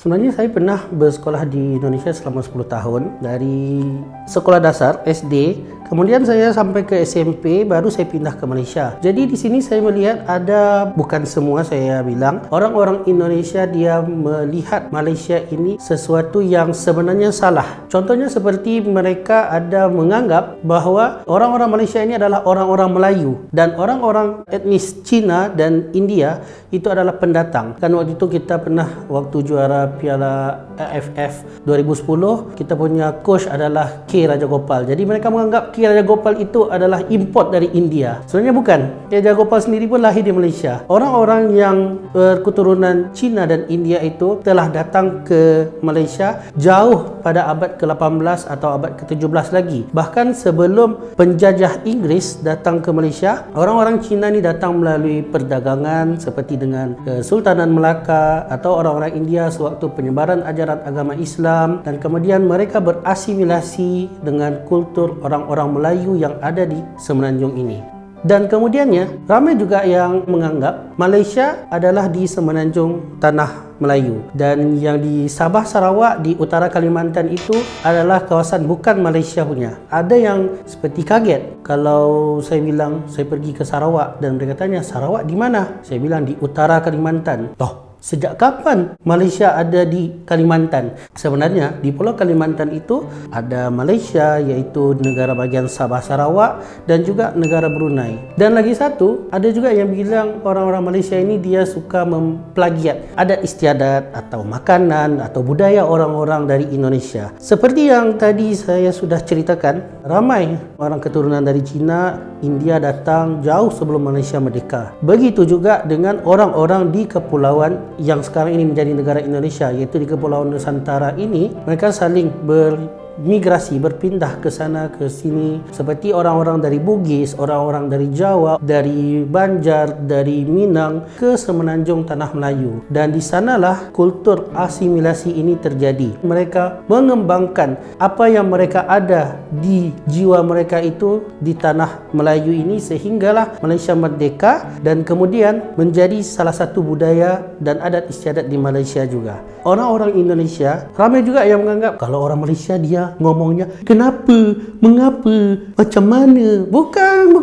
Sebenarnya saya pernah bersekolah di Indonesia selama 10 tahun. Dari sekolah dasar, SD, kemudian saya sampai ke SMP, baru saya pindah ke Malaysia. Jadi di sini saya melihat ada, bukan semua saya bilang, orang-orang Indonesia dia melihat Malaysia ini sesuatu yang sebenarnya salah. Contohnya seperti mereka ada menganggap bahawa orang-orang Malaysia ini adalah orang-orang Melayu dan orang-orang etnis Cina dan India itu adalah pendatang. Kan waktu itu kita pernah waktu juara Piala AFF 2010, kita punya coach adalah K. Rajagopal. Jadi mereka menganggap K. Rajagopal itu adalah import dari India. Sebenarnya bukan. K. Rajagopal sendiri pun lahir di Malaysia. Orang-orang yang berketurunan Cina dan India itu telah datang ke Malaysia jauh pada abad ke-18 atau abad ke-17 lagi. Bahkan sebelum penjajah Inggris datang ke Malaysia, orang-orang Cina ni datang melalui perdagangan seperti dengan Kesultanan Melaka atau orang-orang India sewaktu penyebaran ajaran agama Islam, dan kemudian mereka berasimilasi dengan kultur orang-orang Melayu yang ada di Semenanjung ini. Dan kemudiannya ramai juga yang menganggap Malaysia adalah di Semenanjung Tanah Melayu, dan yang di Sabah Sarawak di utara Kalimantan itu adalah kawasan bukan Malaysia punya. Ada yang seperti kaget kalau saya bilang saya pergi ke Sarawak dan mereka tanya, Sarawak di mana? Saya bilang di utara Kalimantan. Toh, sejak kapan Malaysia ada di Kalimantan? Sebenarnya di Pulau Kalimantan itu ada Malaysia, iaitu negara bahagian Sabah Sarawak, dan juga negara Brunei. Dan lagi satu, ada juga yang bilang orang-orang Malaysia ini dia suka memplagiat adat istiadat atau makanan atau budaya orang-orang dari Indonesia. Seperti yang tadi saya sudah ceritakan, ramai orang keturunan dari Cina, India datang jauh sebelum Malaysia merdeka. Begitu juga dengan orang-orang di kepulauan yang sekarang ini menjadi negara Indonesia, iaitu di Kepulauan Nusantara ini, mereka saling bermigrasi, berpindah ke sana ke sini, seperti orang-orang dari Bugis, orang-orang dari Jawa, dari Banjar, dari Minang ke Semenanjung Tanah Melayu. Dan di sanalah kultur asimilasi ini terjadi. Mereka mengembangkan apa yang mereka ada di jiwa mereka itu di Tanah Melayu ini, sehinggalah Malaysia merdeka dan kemudian menjadi salah satu budaya dan adat istiadat di Malaysia juga. Orang-orang Indonesia ramai juga yang menganggap kalau orang Malaysia dia ngomongnya kenapa, mengapa, macam mana. Bukan.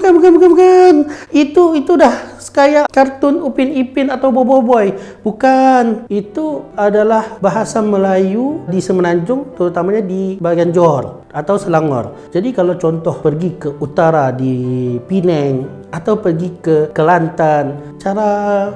Itu dah kayak kartun Upin Ipin atau Bobo Boy. Bukan. Itu adalah bahasa Melayu di Semenanjung, terutamanya di bahagian Johor atau Selangor. Jadi kalau contoh pergi ke utara di Penang atau pergi ke Kelantan, cara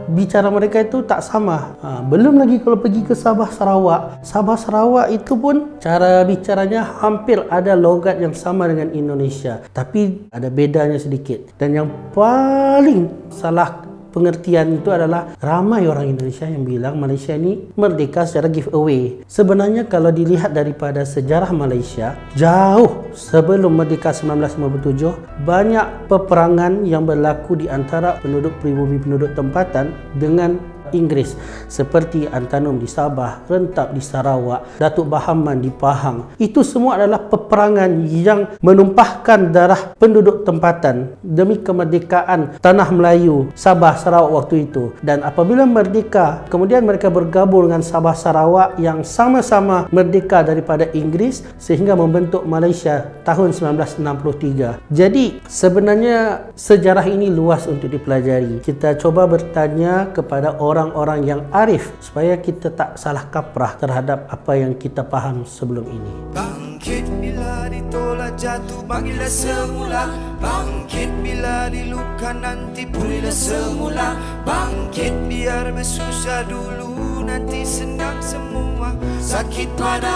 bicara mereka itu tak sama. Belum lagi kalau pergi ke Sabah Sarawak. Sabah Sarawak itu pun cara bicaranya hampir ada logat yang sama dengan Indonesia, tapi ada bedanya sedikit. Dan yang paling salah pengertian itu adalah ramai orang Indonesia yang bilang Malaysia ini merdeka secara giveaway. Sebenarnya kalau dilihat daripada sejarah Malaysia, jauh sebelum merdeka 1957, banyak peperangan yang berlaku di antara penduduk pribumi, penduduk tempatan dengan Inggris, seperti Antanum di Sabah, Rentap di Sarawak, Datuk Bahaman di Pahang. Itu semua adalah peperangan yang menumpahkan darah penduduk tempatan demi kemerdekaan Tanah Melayu, Sabah Sarawak waktu itu. Dan apabila merdeka, kemudian mereka bergabung dengan Sabah Sarawak yang sama-sama merdeka daripada Inggris, sehingga membentuk Malaysia tahun 1963. Jadi sebenarnya sejarah ini luas untuk dipelajari. Kita coba bertanya kepada orang yang arif supaya kita tak salah kaprah terhadap apa yang kita faham sebelum ini. Bangkit bila ditolak jatuh, bagilah semula. Bangkit bila diluka, nanti pulihlah semula. Bangkit biar bersusah dulu, nanti senang semua. Sakit pada